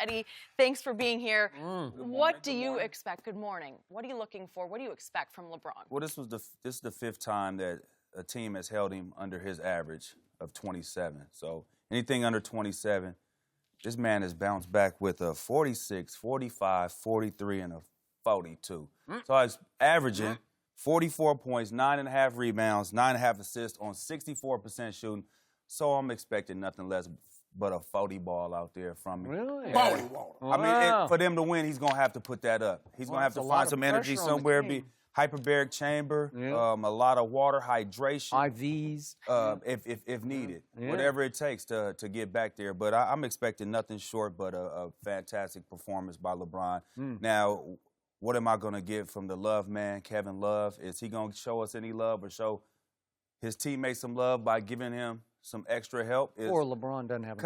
Eddie, thanks for being here. What do you expect? Good morning. What are you looking for? What do you expect from LeBron? Well, this is the fifth time that a team has held him under his average of 27. So anything under 27, this man has bounced back with a 46, 45, 43, and a 42. So I was averaging 44 points, 9.5 rebounds, 9.5 assists on 64% shooting. So I'm expecting nothing less but a 40 ball out there from me. Really? 40 ball. I mean, for them to win, he's going to have to put that up. He's going to have to find some energy somewhere, be hyperbaric chamber, a lot of water, hydration. IVs. If needed, whatever it takes to get back there. But I'm expecting nothing short but a fantastic performance by LeBron. Now, what am I going to get from the Love man, Kevin Love? Is he going to show us any love or show his teammates some love by giving him some extra help? Or LeBron doesn't have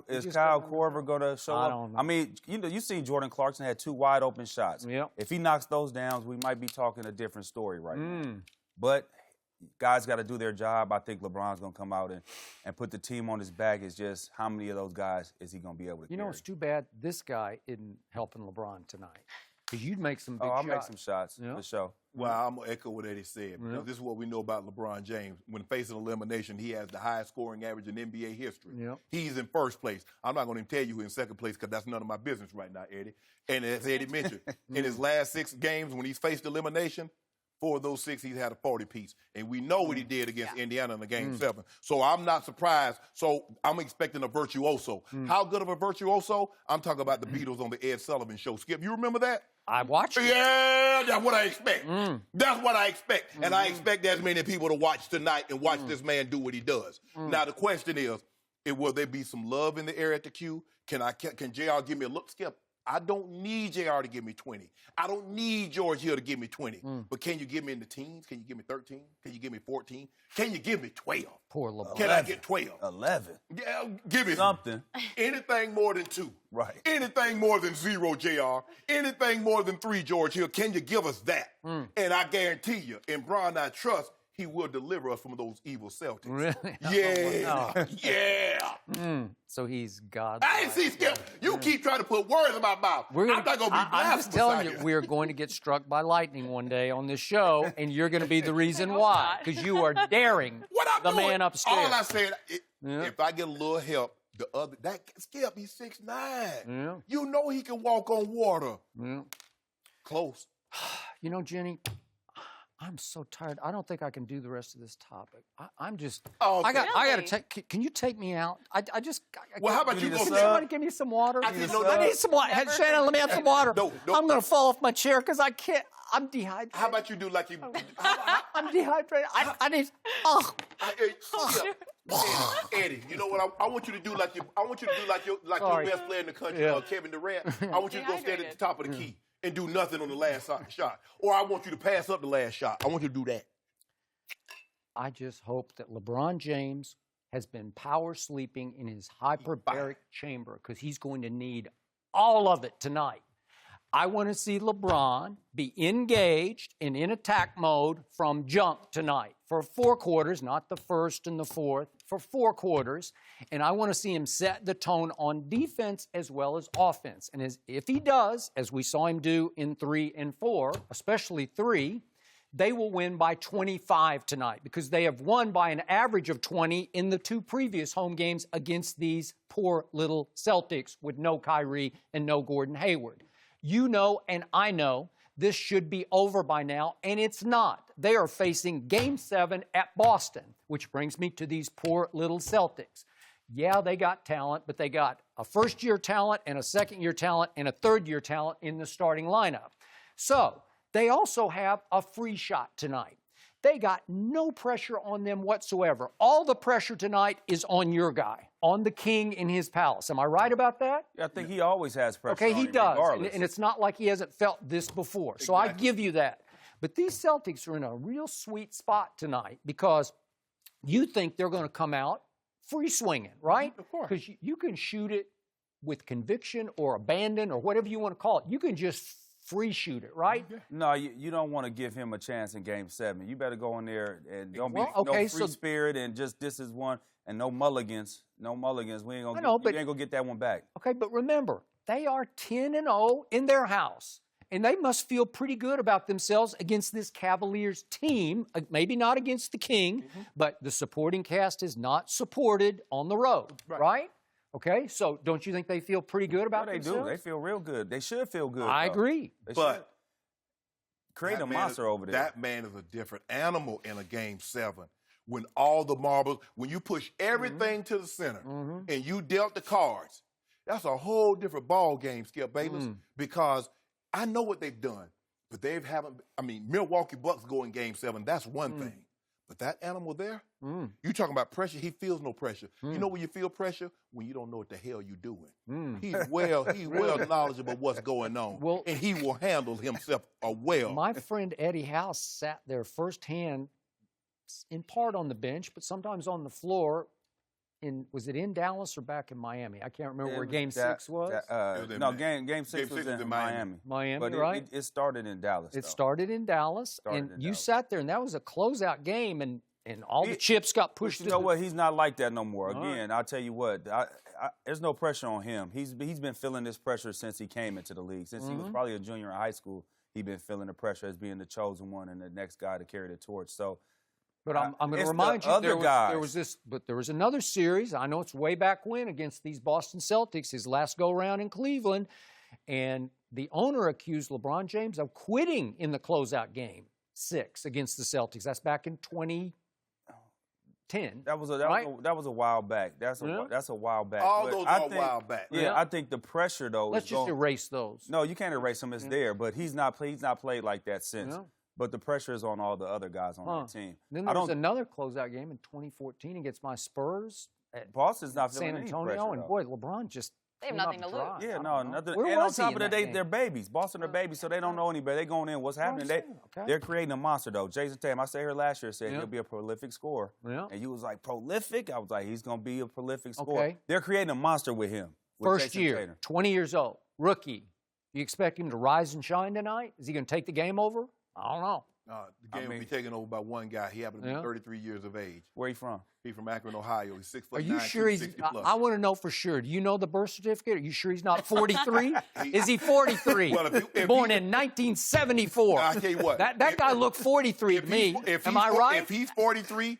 Is Kyle Korver going to show up? I don't know. I mean, you seen Jordan Clarkson had 2 wide open shots. If he knocks those down, we might be talking a different story right now. But guys got to do their job. I think LeBron's going to come out and put the team on his back. It's just how many of those guys is he going to be able to carry? You know, it's too bad this guy isn't helping LeBron tonight. Because you'd make some big shots. I'll make some shots for sure. Well, I'm going to echo what Eddie said. Because this is what we know about LeBron James. When facing elimination, he has the highest scoring average in NBA history. He's in first place. I'm not going to tell you who's in second place because that's none of my business right now, Eddie. And as Eddie mentioned, in his last 6 games when he's faced elimination, 4 of those 6, he's had a 40-piece. And we know what he did against Indiana in the Game 7. So I'm not surprised. So I'm expecting a virtuoso. How good of a virtuoso? I'm talking about the Beatles on the Ed Sullivan Show. Skip, you remember that? I watched it. Yeah, that's what I expect. That's what I expect. And I expect as many people to watch tonight and watch this man do what he does. Now, the question is, will there be some love in the air at the Q? Can JR give me a look, Skip? I don't need JR to give me 20. I don't need George Hill to give me 20. But can you give me in the teens? Can you give me 13? Can you give me 14? Can you give me 12? Poor LeBron. Can I get 12? 11. Yeah, give me something. Anything more than 2. Right. Anything more than 0, JR. Anything more than 3, George Hill. Can you give us that? And I guarantee you, in Bron I trust, he will deliver us from those evil Celtics. Really? Yeah. Yeah. So he's God. I ain't see Skip. You keep trying to put words in my mouth. I'm not going to be blasphemous. I'm just telling you, we're going to get struck by lightning one day on this show, and you're going to be the reason why, because you are daring the man upstairs. All I said, if I get a little help, Skip, he's 6'9". You know he can walk on water. Close. You know, Jenny, I'm so tired. I don't think I can do the rest of this topic. I'm just. Oh, I got to take. Can you take me out? I just. Well, how about you go? Can somebody give me some water? I need some water. Shannon, let me have some water. No. I'm going to fall off my chair because I can't. I'm dehydrated. How about you do like you? I'm dehydrated. I need. Eddie, you know what? I want you to do like you. I want you to do like your best player in the country, Kevin Durant. I want you to go stand at the top of the key and do nothing on the last shot. Or I want you to pass up the last shot. I want you to do that. I just hope that LeBron James has been power sleeping in his hyperbaric chamber because he's going to need all of it tonight. I want to see LeBron be engaged and in attack mode from jump tonight for 4 quarters, not the first and the fourth, for 4 quarters. And I want to see him set the tone on defense as well as offense. And if he does, as we saw him do in 3 and 4, especially 3, they will win by 25 tonight because they have won by an average of 20 in the 2 previous home games against these poor little Celtics with no Kyrie and no Gordon Hayward. You know and I know this should be over by now, and it's not. They are facing Game 7 at Boston, which brings me to these poor little Celtics. Yeah, they got talent, but they got a first-year talent and a second-year talent and a third-year talent in the starting lineup. So they also have a free shot tonight. They got no pressure on them whatsoever. All the pressure tonight is on your guy, on the king in his palace. Am I right about that? Yeah, I think he always has pressure. Okay, he does. Regardless. And it's not like he hasn't felt this before. So I give you that. But these Celtics are in a real sweet spot tonight because you think they're going to come out free swinging, right? Of course. Because you can shoot it with conviction or abandon or whatever you want to call it. You can just free shoot it, right? No, you don't want to give him a chance in Game 7. You better go in there and don't be no free spirit and just this is one and no mulligans. No mulligans. We ain't gonna you ain't gonna get that one back. Okay, but remember, they are 10-0 in their house. And they must feel pretty good about themselves against this Cavaliers team. Maybe not against the King, but the supporting cast is not supported on the road, right? Okay, so don't you think they feel pretty good about themselves? They do. They feel real good. They should feel good. I agree. But create a monster over there. That man is a different animal in a Game 7. When all the marbles, when you push everything to the center and you dealt the cards, that's a whole different ball game, Skip Bayless, because I know what they've done, but Milwaukee Bucks go in Game 7, that's one thing. But that animal there, you talking about pressure, he feels no pressure. You know when you feel pressure? When you don't know what the hell you're doing. He's well knowledgeable of what's going on, and he will handle himself well. My friend Eddie House sat there firsthand, in part on the bench, but sometimes on the floor. Was it in Dallas or back in Miami? I can't remember where Game 6 was. Game 6 was in Miami. Miami, but right? It started in Dallas. It started in Dallas, you sat there, and that was a closeout game, and all the chips got pushed. You know what? He's not like that no more. Again, I'll tell you what. There's no pressure on him. He's been feeling this pressure since he came into the league. Since he was probably a junior in high school, he's been feeling the pressure as being the chosen one and the next guy to carry the torch. So. But I'm going to remind you, there was another series. I know it's way back when against these Boston Celtics, his last go-round in Cleveland, and the owner accused LeBron James of quitting in the closeout game 6 against the Celtics. That's back in 2010. That was a while back. That's a while back. All those are a while back. Yeah, I think the pressure though. Let's just erase those. No, you can't erase them. It's there, but he's not played like that since. Yeah. But the pressure is on all the other guys on the team. Then there was another closeout game in 2014 against my Spurs at Boston's not feeling San Antonio, any pressure, and boy, LeBron just they have nothing to lose. Yeah, no, nothing. Where and was on he top of that, they're babies. Boston are babies, so they don't know any better. They going in. What's happening? They're creating a monster though. Jason Tatum, I said here last year, said he'll be a prolific scorer. Yeah. And you was like prolific. I was like, he's gonna be a prolific scorer. Okay. They're creating a monster with him. First year, 20 years old, rookie. You expect him to rise and shine tonight? Is he gonna take the game over? I don't know. The game will be taken over by one guy. He happens to be 33 years of age. Where you from? He's from Akron, Ohio. He's 6'9". Are you sure he's? I want to know for sure. Do you know the birth certificate? Are you sure he's not 43? Is he 43? Well, born in 1974. I tell you what. That guy looked 43 to me. Am I right? If he's 43,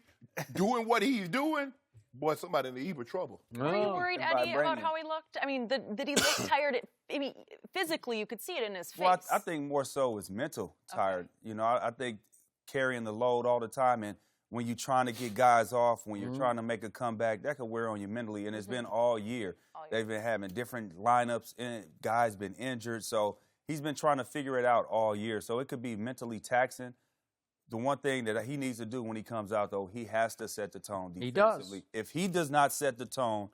doing what he's doing, boy, somebody in the evil trouble. Were you worried, Eddie, about how he looked? I mean, did he look tired? I mean, physically, you could see it in his face. Well, I think more so it's mental tired. Okay. You know, I think carrying the load all the time, and when you're trying to get guys off, when you're trying to make a comeback, that could wear on you mentally, and it's been all year. They've been having different lineups, and guys been injured, so he's been trying to figure it out all year. So it could be mentally taxing. The one thing that he needs to do when he comes out, though, he has to set the tone defensively. He does. If he does not set the tone,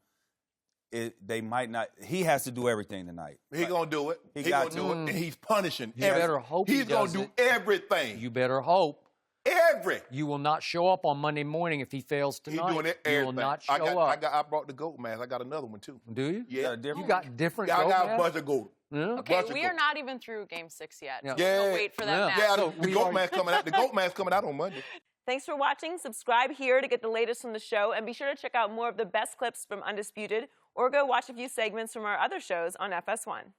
they might not. He has to do everything tonight. He gonna do it. He gonna do it, and he's punishing. You better hope he's gonna do everything. You better hope. Every. You will not show up on Monday morning if he fails tonight. He's doing everything. You will not show up. I brought the goat mask. I got another one too. Do you? Yeah. You got different. I got a bunch of goat. Yeah. Okay, we are not even through Game 6 yet. Yeah. We'll wait for that match. Yeah, the goat mask coming out. The goat mask coming out on Monday. Thanks for watching. Subscribe here to get the latest from the show, and be sure to check out more of the best clips from Undisputed, or go watch a few segments from our other shows on FS1.